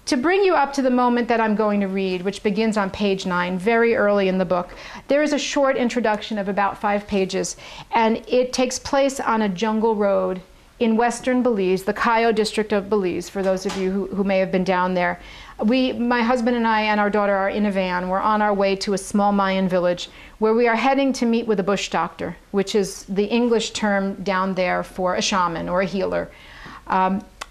To bring you up to the moment that I'm going to read, which begins on page 9, very early in the book, there is a short introduction of about 5 pages, and it takes place on a jungle road in western Belize, the Cayo district of Belize, for those of you who may have been down there. My husband and I and our daughter are in a van. We're on our way to a small Mayan village where we are heading to meet with a bush doctor, which is the English term down there for a shaman or a healer.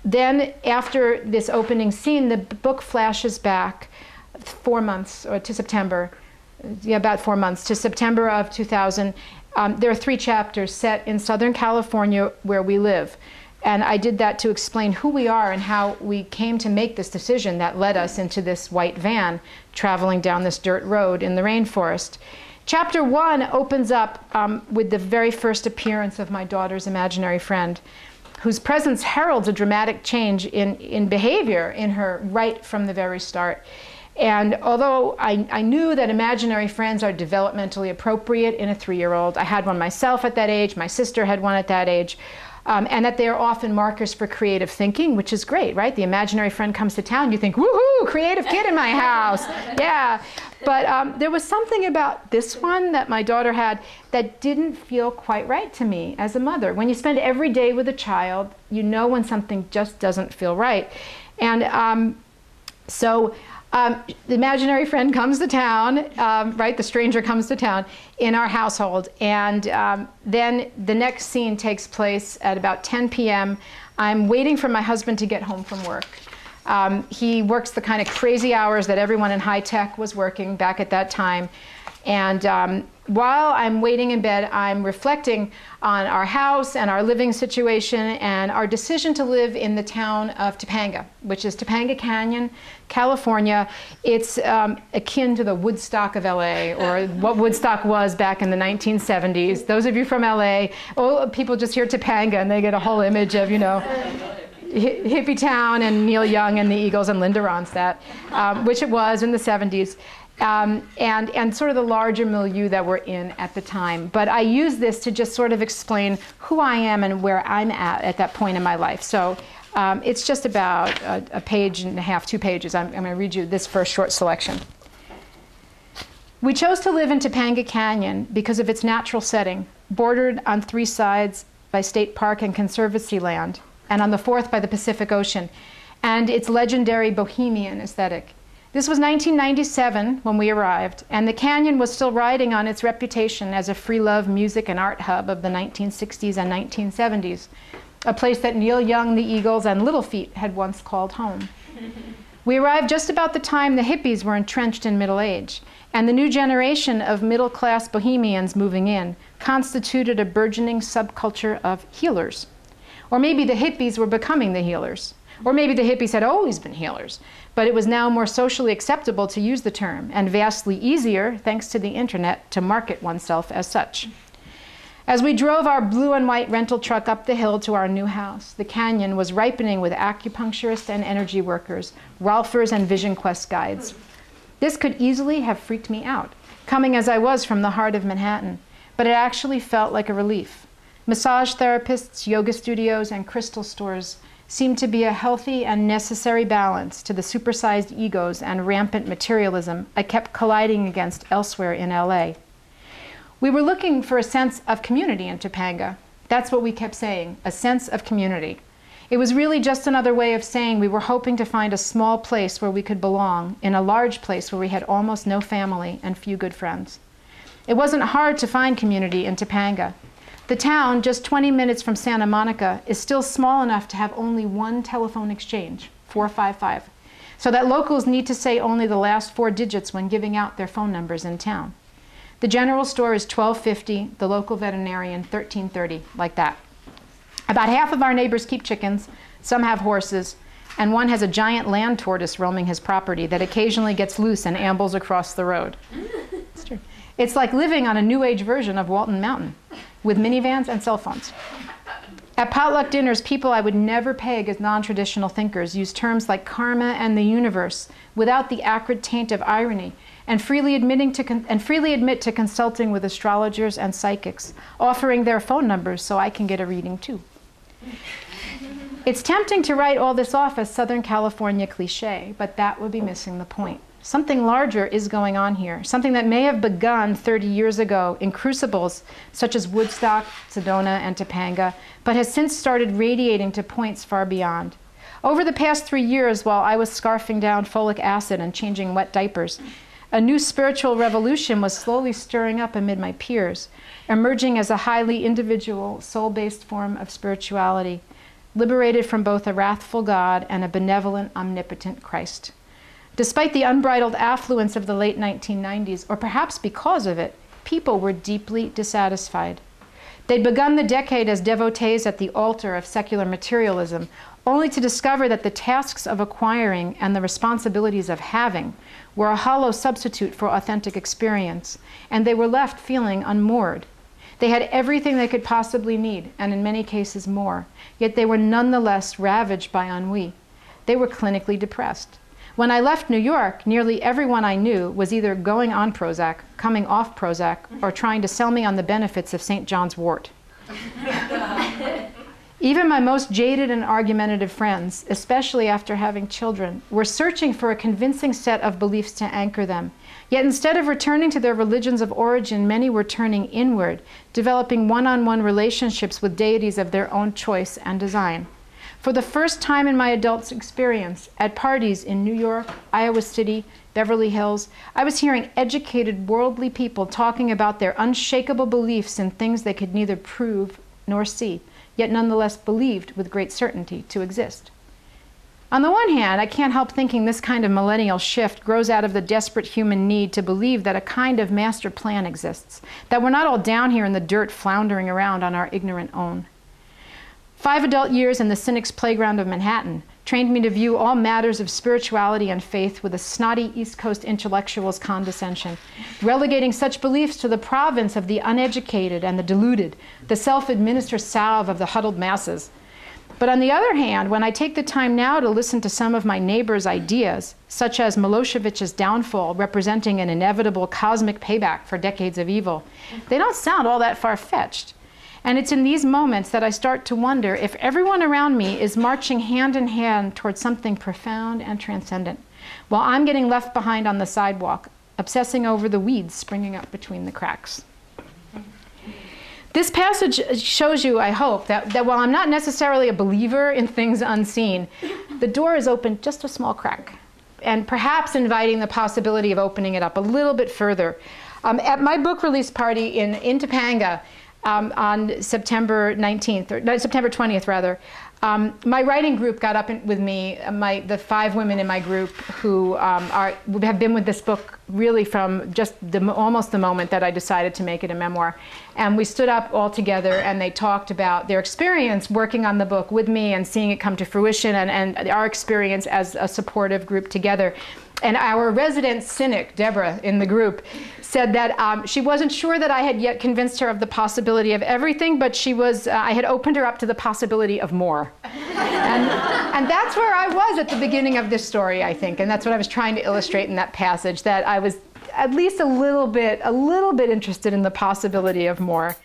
Then after this opening scene, the book flashes back 4 months, or to September, about 4 months, to September of 2000. There are 3 chapters set in Southern California where we live. And I did that to explain who we are and how we came to make this decision that led us into this white van traveling down this dirt road in the rainforest. Chapter 1 opens up with the very first appearance of my daughter's imaginary friend, whose presence heralds a dramatic change in behavior in her right from the very start. And although I knew that imaginary friends are developmentally appropriate in a 3-year-old, I had one myself at that age, my sister had one at that age, and that they are often markers for creative thinking, which is great, right? The imaginary friend comes to town, you think, woohoo, creative kid in my house, yeah. But there was something about this one that my daughter had that didn't feel quite right to me as a mother. When you spend every day with a child, you know when something just doesn't feel right. And the imaginary friend comes to town, right? The stranger comes to town in our household. And then the next scene takes place at about 10 p.m. I'm waiting for my husband to get home from work. He works the kind of crazy hours that everyone in high tech was working back at that time. And while I'm waiting in bed, I'm reflecting on our house and our living situation and our decision to live in the town of Topanga, which is Topanga Canyon, California. It's akin to the Woodstock of LA, or what Woodstock was back in the 1970s. Those of you from LA, people just hear Topanga and they get a whole image of, you know, hippie town and Neil Young and the Eagles and Linda Ronstadt, which it was in the 70s. And sort of the larger milieu that we're in at the time. But I use this to just sort of explain who I am and where I'm at that point in my life. So it's just about a page and a half, 2 pages. I'm going to read you this first short selection. We chose to live in Topanga Canyon because of its natural setting, bordered on 3 sides by state park and conservancy land, and on the 4th by the Pacific Ocean, and its legendary bohemian aesthetic. This was 1997 when we arrived, and the canyon was still riding on its reputation as a free love music and art hub of the 1960s and 1970s, a place that Neil Young, the Eagles, and Little Feat had once called home. We arrived just about the time the hippies were entrenched in middle age, and the new generation of middle-class bohemians moving in constituted a burgeoning subculture of healers. Or maybe the hippies were becoming the healers. Or maybe the hippies had always been healers, but it was now more socially acceptable to use the term, and vastly easier, thanks to the internet, to market oneself as such. As we drove our blue and white rental truck up the hill to our new house, the canyon was ripening with acupuncturists and energy workers, Rolfers and Vision Quest guides. This could easily have freaked me out, coming as I was from the heart of Manhattan, but it actually felt like a relief. Massage therapists, yoga studios, and crystal stores seemed to be a healthy and necessary balance to the supersized egos and rampant materialism I kept colliding against elsewhere in LA. We were looking for a sense of community in Topanga. That's what we kept saying, a sense of community. It was really just another way of saying we were hoping to find a small place where we could belong in a large place where we had almost no family and few good friends. It wasn't hard to find community in Topanga. The town, just 20 minutes from Santa Monica, is still small enough to have only one telephone exchange, 455, so that locals need to say only the last 4 digits when giving out their phone numbers in town. The general store is 1250, the local veterinarian 1330, like that. About half of our neighbors keep chickens, some have horses, and one has a giant land tortoise roaming his property that occasionally gets loose and ambles across the road. It's true. It's like living on a new age version of Walton Mountain, with minivans and cell phones. At potluck dinners, people I would never peg as non-traditional thinkers use terms like karma and the universe without the acrid taint of irony, and freely admit to consulting with astrologers and psychics, offering their phone numbers so I can get a reading too. It's tempting to write all this off as Southern California cliche, but that would be missing the point. Something larger is going on here, something that may have begun 30 years ago in crucibles such as Woodstock, Sedona, and Topanga, but has since started radiating to points far beyond. Over the past 3 years, while I was scarfing down folic acid and changing wet diapers, a new spiritual revolution was slowly stirring up amid my peers, emerging as a highly individual, soul-based form of spirituality, liberated from both a wrathful God and a benevolent, omnipotent Christ. Despite the unbridled affluence of the late 1990s, or perhaps because of it, people were deeply dissatisfied. They'd begun the decade as devotees at the altar of secular materialism, only to discover that the tasks of acquiring and the responsibilities of having were a hollow substitute for authentic experience, and they were left feeling unmoored. They had everything they could possibly need, and in many cases more, yet they were nonetheless ravaged by ennui. They were clinically depressed. When I left New York, nearly everyone I knew was either going on Prozac, coming off Prozac, or trying to sell me on the benefits of St. John's wort. Even my most jaded and argumentative friends, especially after having children, were searching for a convincing set of beliefs to anchor them. Yet instead of returning to their religions of origin, many were turning inward, developing one-on-one relationships with deities of their own choice and design. For the first time in my adult experience, at parties in New York, Iowa City, Beverly Hills, I was hearing educated, worldly people talking about their unshakable beliefs in things they could neither prove nor see, yet nonetheless believed with great certainty to exist. On the one hand, I can't help thinking this kind of millennial shift grows out of the desperate human need to believe that a kind of master plan exists, that we're not all down here in the dirt floundering around on our ignorant own. 5 adult years in the cynic's playground of Manhattan trained me to view all matters of spirituality and faith with a snotty East Coast intellectual's condescension, relegating such beliefs to the province of the uneducated and the deluded, the self-administered salve of the huddled masses. But on the other hand, when I take the time now to listen to some of my neighbors' ideas, such as Milosevic's downfall representing an inevitable cosmic payback for decades of evil, they don't sound all that far-fetched. And it's in these moments that I start to wonder if everyone around me is marching hand in hand towards something profound and transcendent, while I'm getting left behind on the sidewalk, obsessing over the weeds springing up between the cracks. This passage shows you, I hope, that while I'm not necessarily a believer in things unseen, the door is open just a small crack, and perhaps inviting the possibility of opening it up a little bit further. At my book release party in Topanga, on September 19th, or no, September 20th rather, my writing group got up with me, the 5 women in my group who have been with this book really from just almost the moment that I decided to make it a memoir. And we stood up all together and they talked about their experience working on the book with me and seeing it come to fruition, and our experience as a supportive group together. And our resident cynic, Deborah, in the group, said that she wasn't sure that I had yet convinced her of the possibility of everything, but I had opened her up to the possibility of more. And that's where I was at the beginning of this story, I think, and that's what I was trying to illustrate in that passage, that I was at least a little bit interested in the possibility of more.